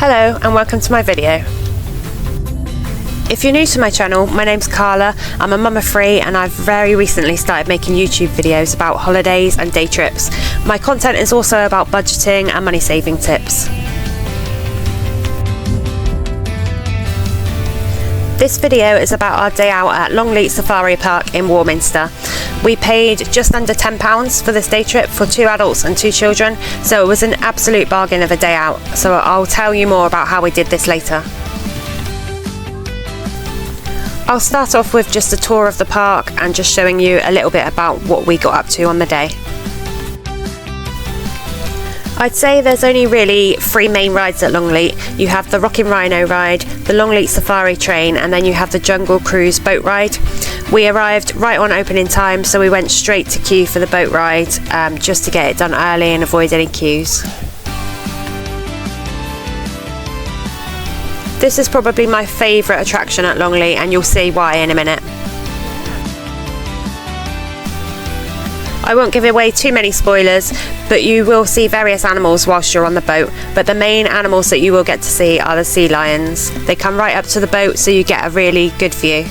Hello and welcome to my video. If you're new to my channel, my name's Carla, I'm a mum of 3 and I've very recently started making YouTube videos about holidays and day trips. My content is also about budgeting and money saving tips. This video is about our day out at Longleat Safari Park in Warminster. We paid just under £10 for this day trip for 2 adults and 2 children, so it was an absolute bargain of a day out. So I'll tell you more about how we did this later. I'll start off with just a tour of the park and just showing you a little bit about what we got up to on the day. I'd say there's only really 3 main rides at Longleat. You have the Rocking Rhino ride, the Longleat Safari train, and then you have the Jungle Cruise boat ride. We arrived right on opening time, so we went straight to queue for the boat ride just to get it done early and avoid any queues. This is probably my favourite attraction at Longleat, and you'll see why in a minute. I won't give away too many spoilers, but you will see various animals whilst you're on the boat, but the main animals that you will get to see are the sea lions. They come right up to the boat, so you get a really good view.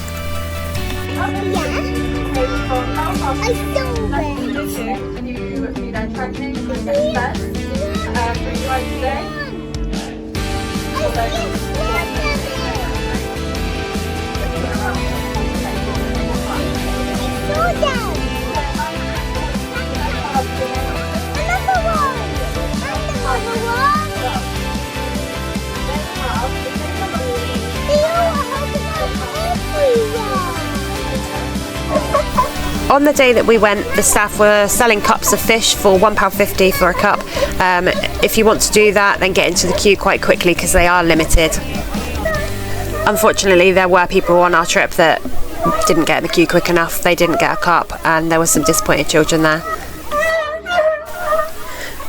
On the day that we went, the staff were selling cups of fish for £1.50 for a cup. If you want to do that, then get into the queue quite quickly because they are limited. Unfortunately, there were people on our trip that didn't get in the queue quick enough. They didn't get a cup and there were some disappointed children there.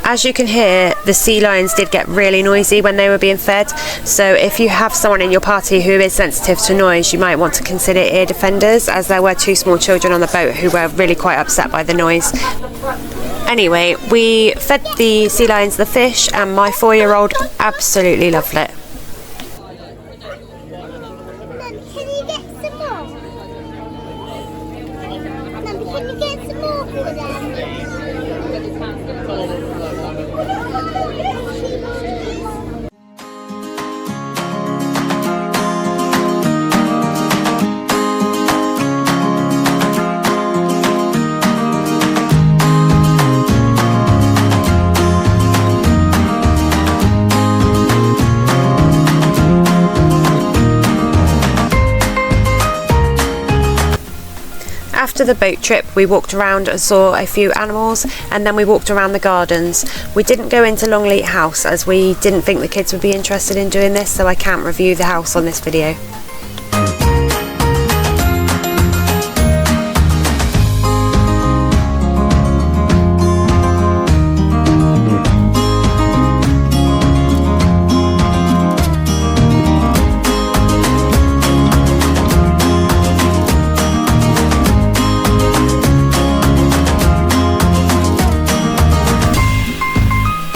As you can hear, the sea lions did get really noisy when they were being fed, so if you have someone in your party who is sensitive to noise, you might want to consider ear defenders, as there were 2 small children on the boat who were really quite upset by the noise. Anyway, we fed the sea lions the fish and my 4-year-old absolutely loved it. Can you get some more? Can you get some more for them? After the boat trip, we walked around and saw a few animals, and then we walked around the gardens. We didn't go into Longleat House as we didn't think the kids would be interested in doing this, so I can't review the house on this video.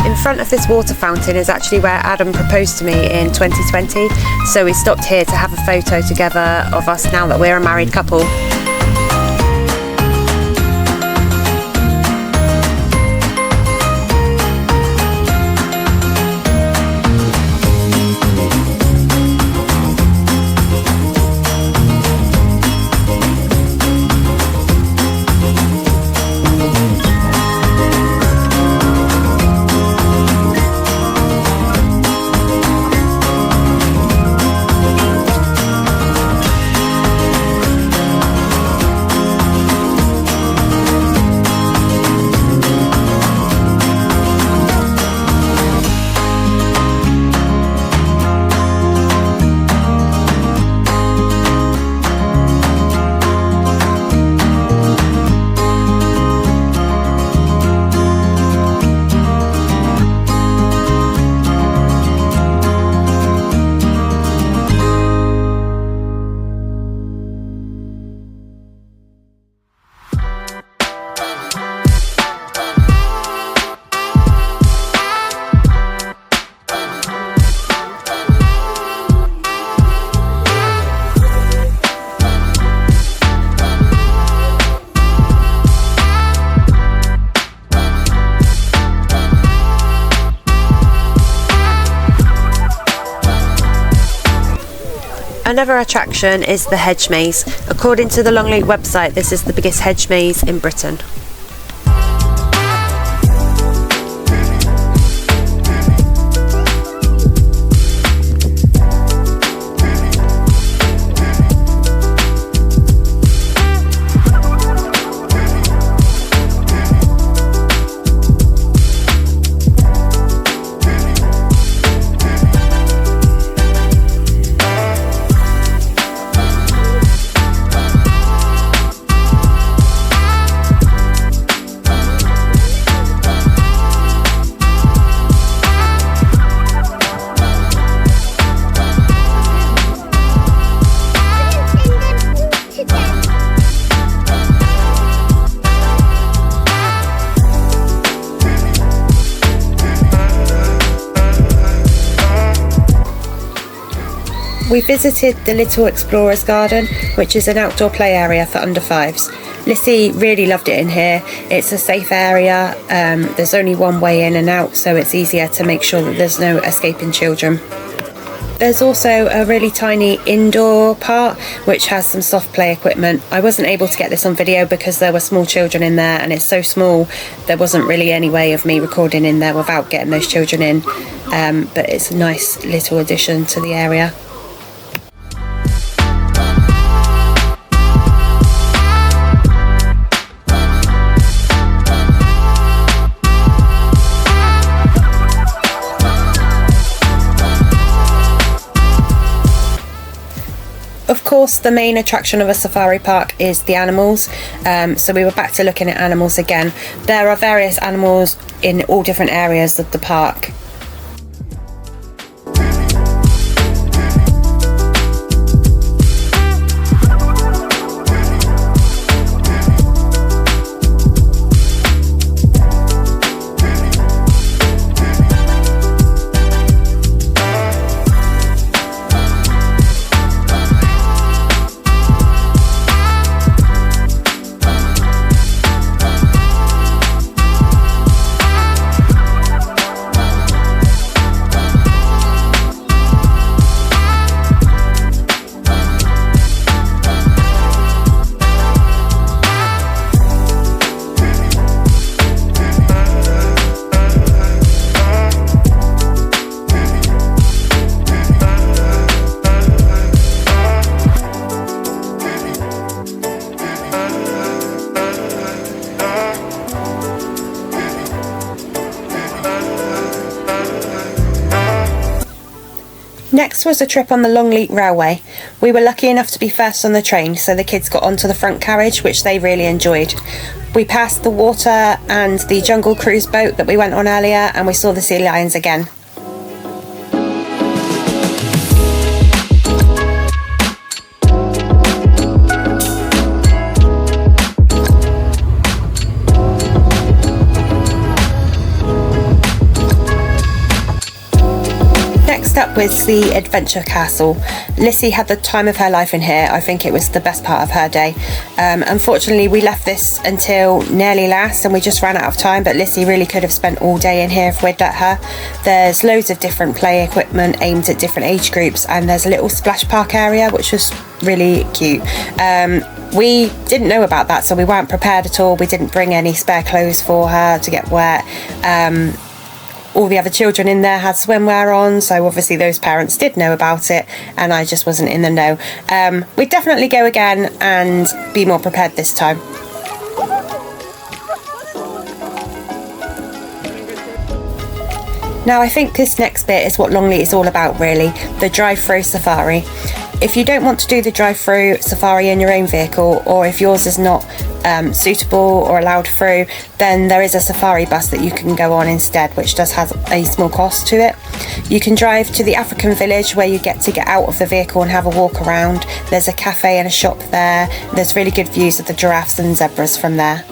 In front of this water fountain is actually where Adam proposed to me in 2020, so we stopped here to have a photo together of us now that we're a married couple. Another attraction is the hedge maze. According to the Longleat website, this is the biggest hedge maze in Britain. We visited the Little Explorers Garden, which is an outdoor play area for under fives. Lissy really loved it in here. It's a safe area, there's only one way in and out, so it's easier to make sure that there's no escaping children. There's also a really tiny indoor part which has some soft play equipment. I wasn't able to get this on video because there were small children in there, and it's so small there wasn't really any way of me recording in there without getting those children in, but it's a nice little addition to the area. Of course, the main attraction of a safari park is the animals, so we were back to looking at animals again. There are various animals in all different areas of the park. Next was a trip on the Longleat Railway. We were lucky enough to be first on the train, so the kids got onto the front carriage, which they really enjoyed. We passed the water and the jungle cruise boat that we went on earlier, and we saw the sea lions again. Next up was the Adventure Castle. Lissy had the time of her life in here. I think it was the best part of her day. Unfortunately, we left this until nearly last and we just ran out of time, but Lissy really could have spent all day in here if we'd let her. There's loads of different play equipment aimed at different age groups, and there's a little splash park area which was really cute. We didn't know about that, so we weren't prepared at all. We didn't bring any spare clothes for her to get wet. All the other children in there had swimwear on, so obviously those parents did know about it, and I just wasn't in the know. We'd definitely go again and be more prepared this time. Now I think this next bit is what Longleat is all about really, the drive-through safari. If you don't want to do the drive-through safari in your own vehicle, or if yours is not suitable or allowed through, then there is a safari bus that you can go on instead, which does have a small cost to it. You can drive to the African village where you get to get out of the vehicle and have a walk around. There's a cafe and a shop there. There's really good views of the giraffes and zebras from there.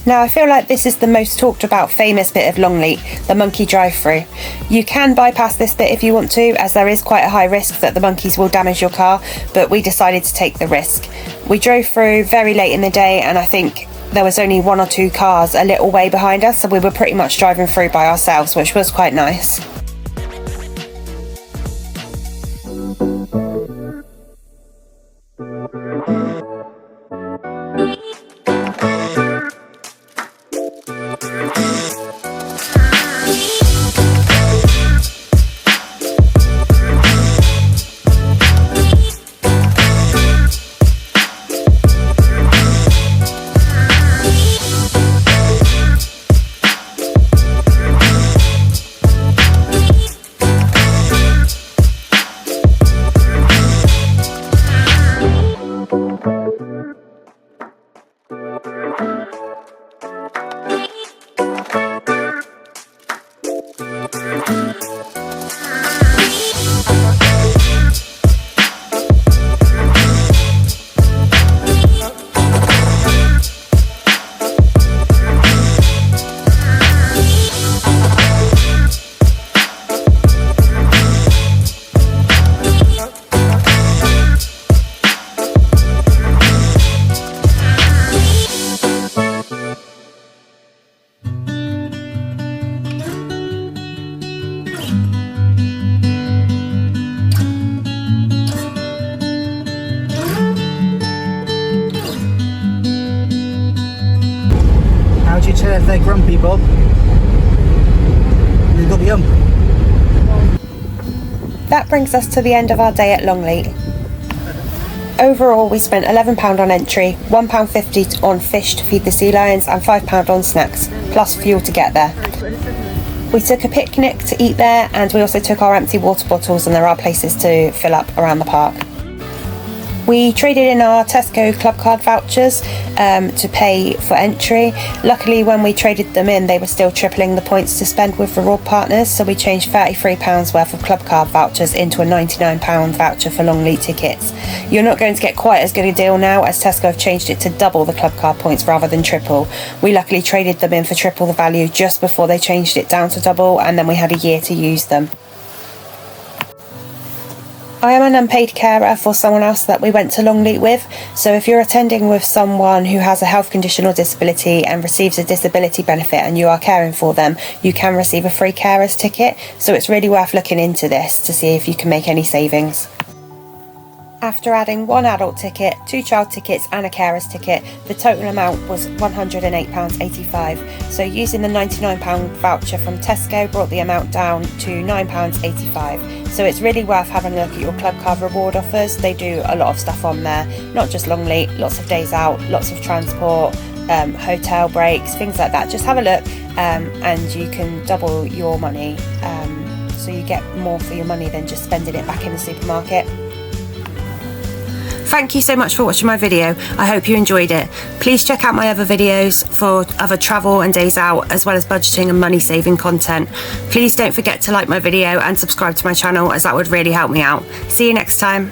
Now I feel like this is the most talked about famous bit of Longleat, the monkey drive-through. You can bypass this bit if you want to, as there is quite a high risk that the monkeys will damage your car, but we decided to take the risk. We drove through very late in the day, and I think there was only 1 or 2 cars a little way behind us, so we were pretty much driving through by ourselves, which was quite nice. How do you tell if they're grumpy, Bob? They've got the ump. That brings us to the end of our day at Longleat. Overall, we spent £11 on entry, £1.50 on fish to feed the sea lions, and £5 on snacks, plus fuel to get there. We took a picnic to eat there, and we also took our empty water bottles, and there are places to fill up around the park. We traded in our Tesco club card vouchers to pay for entry. Luckily, when we traded them in, they were still tripling the points to spend with reward partners, so we changed £33 worth of club card vouchers into a £99 voucher for Longleat tickets. You're not going to get quite as good a deal now, as Tesco have changed it to double the club card points rather than triple. We luckily traded them in for triple the value just before they changed it down to double, and then we had a year to use them. I am an unpaid carer for someone else that we went to Longleat with, so if you're attending with someone who has a health condition or disability and receives a disability benefit and you are caring for them, you can receive a free carer's ticket, so it's really worth looking into this to see if you can make any savings. After adding 1 adult ticket, 2 child tickets and a carer's ticket, the total amount was £108.85. So using the £99 voucher from Tesco brought the amount down to £9.85. So it's really worth having a look at your club card reward offers. They do a lot of stuff on there, not just Longleat, lots of days out, lots of transport, hotel breaks, things like that. Just have a look and you can double your money, so you get more for your money than just spending it back in the supermarket. Thank you so much for watching my video. I hope you enjoyed it. Please check out my other videos for other travel and days out, as well as budgeting and money saving content. Please don't forget to like my video and subscribe to my channel, as that would really help me out. See you next time.